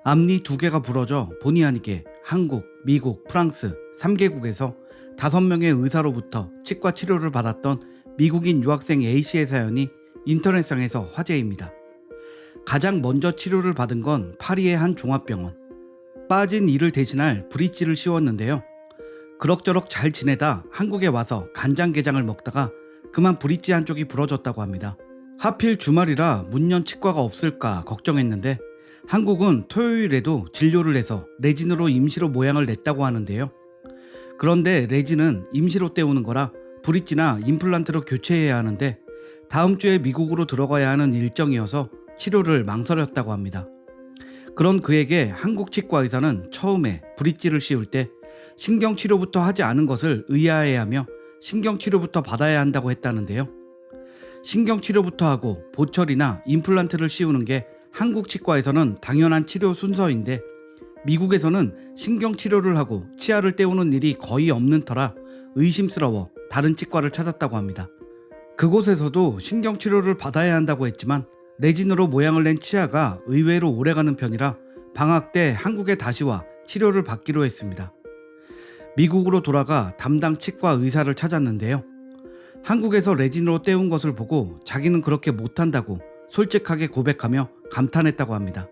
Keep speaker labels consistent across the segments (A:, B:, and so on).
A: 앞니 2개가 부러져 본의 아니게 한국, 미국, 프랑스 3개국에서 5명의 의사로부터 치과 치료를 받았던 미국인 유학생 A씨의 사연이 인터넷상에서 화제입니다. 가장 먼저 치료를 받은 건 파리의 한 종합병원. 빠진 이를 대신할 브릿지를 씌웠는데요. 그럭저럭 잘 지내다 한국에 와서 간장게장을 먹다가 그만 브릿지 한쪽이 부러졌다고 합니다. 하필 주말이라 문연 치과가 없을까 걱정했는데 한국은 토요일에도 진료를 해서 레진으로 임시로 모양을 냈다고 하는데요. 그런데 레진은 임시로 떼우는 거라 브릿지나 임플란트로 교체해야 하는데 다음 주에 미국으로 들어가야 하는 일정이어서 치료를 망설였다고 합니다. 그런 그에게 한국 치과 의사는 처음에 브릿지를 씌울 때 신경치료부터 하지 않은 것을 의아해하며 신경치료부터 받아야 한다고 했다는데요. 신경치료부터 하고 보철이나 임플란트를 씌우는 게 한국 치과에서는 당연한 치료 순서인데 미국에서는 신경치료를 하고 치아를 떼우는 일이 거의 없는 터라 의심스러워 다른 치과를 찾았다고 합니다. 그곳에서도 신경치료를 받아야 한다고 했지만 레진으로 모양을 낸 치아가 의외로 오래가는 편이라 방학 때 한국에 다시 와 치료를 받기로 했습니다. 미국으로 돌아가 담당 치과 의사를 찾았는데요. 한국에서 레진으로 떼운 것을 보고 자기는 그렇게 못한다고 솔직하게 고백하며 감탄했다고 합니다.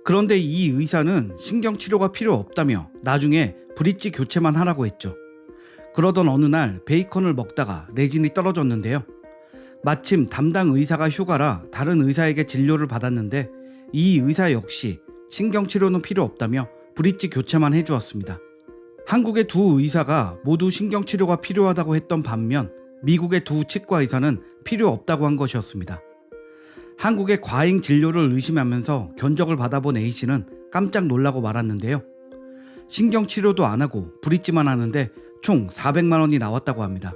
A: 그런데 이 의사는 신경치료가 필요 없다며 나중에 브릿지 교체만 하라고 했죠. 그러던 어느 날 베이컨을 먹다가 레진이 떨어졌는데요. 마침 담당 의사가 휴가라 다른 의사에게 진료를 받았는데 이 의사 역시 신경치료는 필요 없다며 브릿지 교체만 해주었습니다. 한국의 두 의사가 모두 신경치료가 필요하다고 했던 반면 미국의 두 치과 의사는 필요 없다고 한 것이었습니다. 한국의 과잉 진료를 의심하면서 견적을 받아본 A씨는 깜짝 놀라고 말았는데요. 신경치료도 안 하고 브릿지만 하는데 총 400만 원이 나왔다고 합니다.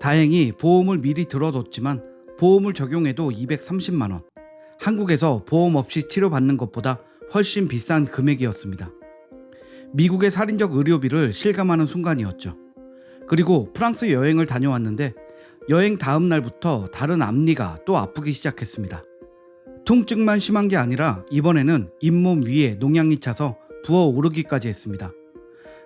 A: 다행히 보험을 미리 들어뒀지만 보험을 적용해도 230만 원. 한국에서 보험 없이 치료받는 것보다 훨씬 비싼 금액이었습니다. 미국의 살인적 의료비를 실감하는 순간이었죠. 그리고 프랑스 여행을 다녀왔는데 여행 다음 날부터 다른 앞니가 또 아프기 시작했습니다. 통증만 심한 게 아니라 이번에는 잇몸 위에 농약이 차서 부어오르기까지 했습니다.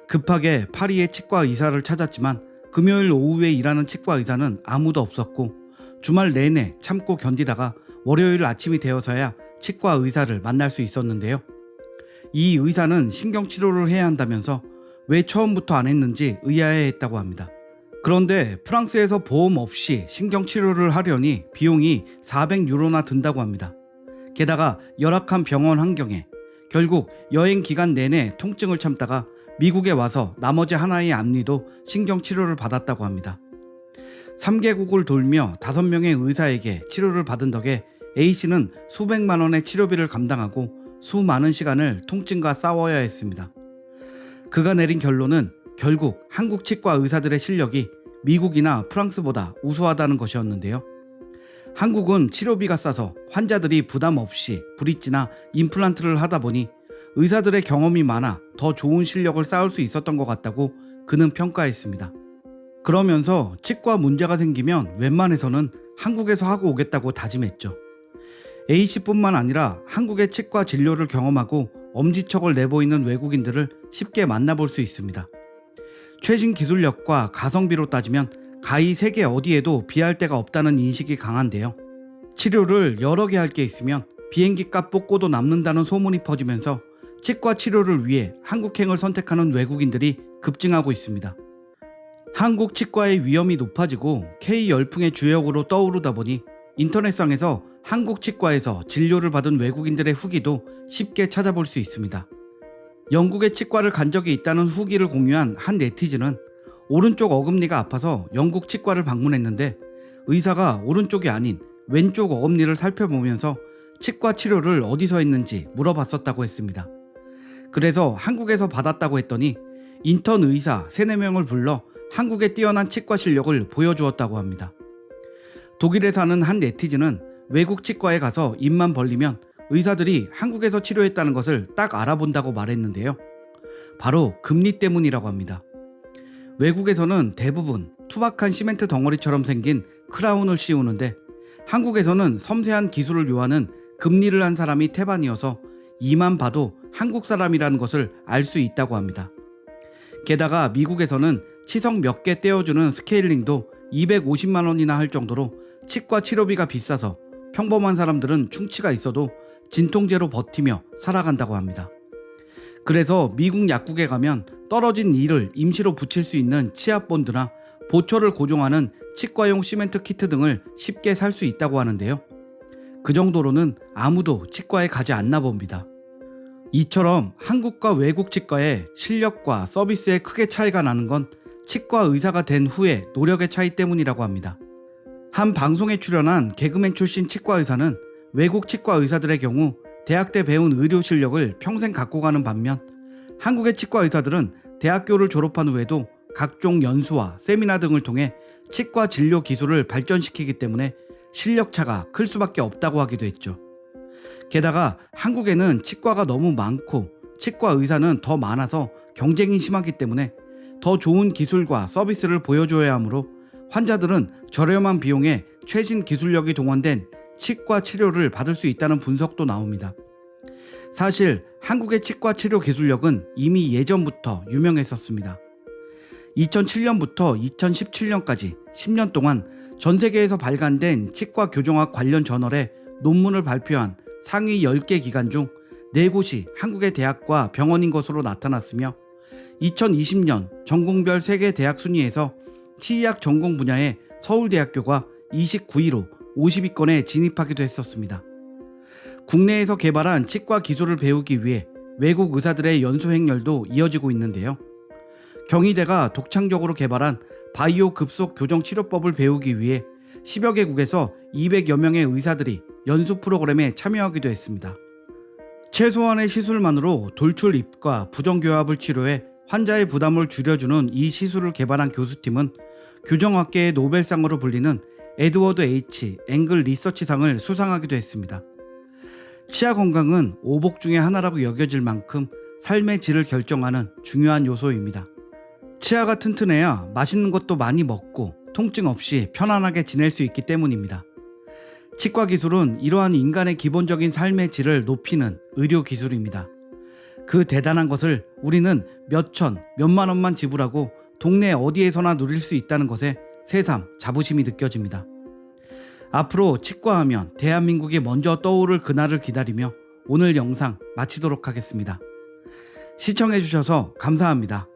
A: 급하게 파리의 치과 의사를 찾았지만 금요일 오후에 일하는 치과 의사는 아무도 없었고 주말 내내 참고 견디다가 월요일 아침이 되어서야 치과 의사를 만날 수 있었는데요. 이 의사는 신경치료를 해야 한다면서 왜 처음부터 안 했는지 의아해했다고 합니다. 그런데 프랑스에서 보험 없이 신경치료를 하려니 비용이 400유로나 든다고 합니다. 게다가 열악한 병원 환경에 결국 여행 기간 내내 통증을 참다가 미국에 와서 나머지 하나의 앞니도 신경치료를 받았다고 합니다. 3개국을 돌며 5명의 의사에게 치료를 받은 덕에 A씨는 수백만 원의 치료비를 감당하고 수많은 시간을 통증과 싸워야 했습니다. 그가 내린 결론은 결국 한국 치과 의사들의 실력이 미국이나 프랑스보다 우수하다는 것이었는데요. 한국은 치료비가 싸서 환자들이 부담 없이 브릿지나 임플란트를 하다 보니 의사들의 경험이 많아 더 좋은 실력을 쌓을 수 있었던 것 같다고 그는 평가했습니다. 그러면서 치과 문제가 생기면 웬만해서는 한국에서 하고 오겠다고 다짐했죠. A씨뿐만 아니라 한국의 치과 진료를 경험하고 엄지척을 내보이는 외국인들을 쉽게 만나볼 수 있습니다. 최신 기술력과 가성비로 따지면 가히 세계 어디에도 비할 데가 없다는 인식이 강한데요. 치료를 여러 개 할 게 있으면 비행기 값 뽑고도 남는다는 소문이 퍼지면서 치과 치료를 위해 한국행을 선택하는 외국인들이 급증하고 있습니다. 한국 치과의 위험이 높아지고 K열풍의 주역으로 떠오르다 보니 인터넷상에서 한국 치과에서 진료를 받은 외국인들의 후기도 쉽게 찾아볼 수 있습니다. 영국의 치과를 간 적이 있다는 후기를 공유한 한 네티즌은 오른쪽 어금니가 아파서 영국 치과를 방문했는데 의사가 오른쪽이 아닌 왼쪽 어금니를 살펴보면서 치과 치료를 어디서 했는지 물어봤었다고 했습니다. 그래서 한국에서 받았다고 했더니 인턴 의사 3-4명을 불러 한국의 뛰어난 치과 실력을 보여주었다고 합니다. 독일에 사는 한 네티즌은 외국 치과에 가서 입만 벌리면 의사들이 한국에서 치료했다는 것을 딱 알아본다고 말했는데요. 바로 금리 때문이라고 합니다. 외국에서는 대부분 투박한 시멘트 덩어리처럼 생긴 크라운을 씌우는데 한국에서는 섬세한 기술을 요하는 금리를 한 사람이 태반이어서 이만 봐도 한국 사람이라는 것을 알 수 있다고 합니다. 게다가 미국에서는 치석 몇 개 떼어주는 스케일링도 250만 원이나 할 정도로 치과 치료비가 비싸서 평범한 사람들은 충치가 있어도 진통제로 버티며 살아간다고 합니다. 그래서 미국 약국에 가면 떨어진 이를 임시로 붙일 수 있는 치아본드나 보초를 고정하는 치과용 시멘트 키트 등을 쉽게 살 수 있다고 하는데요. 그 정도로는 아무도 치과에 가지 않나 봅니다. 이처럼 한국과 외국 치과의 실력과 서비스에 크게 차이가 나는 건 치과 의사가 된 후의 노력의 차이 때문이라고 합니다. 한 방송에 출연한 개그맨 출신 치과 의사는 외국 치과 의사들의 경우 대학 때 배운 의료 실력을 평생 갖고 가는 반면 한국의 치과 의사들은 대학교를 졸업한 후에도 각종 연수와 세미나 등을 통해 치과 진료 기술을 발전시키기 때문에 실력 차가 클 수밖에 없다고 하기도 했죠. 게다가 한국에는 치과가 너무 많고 치과 의사는 더 많아서 경쟁이 심하기 때문에 더 좋은 기술과 서비스를 보여줘야 하므로 환자들은 저렴한 비용에 최신 기술력이 동원된 치과 치료를 받을 수 있다는 분석도 나옵니다. 사실 한국의 치과 치료 기술력은 이미 예전부터 유명했었습니다. 2007년부터 2017년까지 10년 동안 전 세계에서 발간된 치과 교정학 관련 저널에 논문을 발표한 상위 10개 기관 중 4곳이 한국의 대학과 병원인 것으로 나타났으며 2020년 전공별 세계 대학 순위에서 치의학 전공 분야의 서울대학교가 29위로 50위권에 진입하기도 했었습니다. 국내에서 개발한 치과 기술을 배우기 위해 외국 의사들의 연수 행렬도 이어지고 있는데요. 경희대가 독창적으로 개발한 바이오 급속 교정 치료법을 배우기 위해 10여 개국에서 200여 명의 의사들이 연수 프로그램에 참여하기도 했습니다. 최소한의 시술만으로 돌출 입과 부정교합을 치료해 환자의 부담을 줄여주는 이 시술을 개발한 교수팀은 교정학계의 노벨상으로 불리는 에드워드 H. 앵글 리서치상을 수상하기도 했습니다. 치아 건강은 오복 중의 하나라고 여겨질 만큼 삶의 질을 결정하는 중요한 요소입니다. 치아가 튼튼해야 맛있는 것도 많이 먹고 통증 없이 편안하게 지낼 수 있기 때문입니다. 치과 기술은 이러한 인간의 기본적인 삶의 질을 높이는 의료 기술입니다. 그 대단한 것을 우리는 몇천, 몇만 원만 지불하고 동네 어디에서나 누릴 수 있다는 것에 새삼 자부심이 느껴집니다. 앞으로 치과하면 대한민국이 먼저 떠오를 그날을 기다리며 오늘 영상 마치도록 하겠습니다. 시청해주셔서 감사합니다.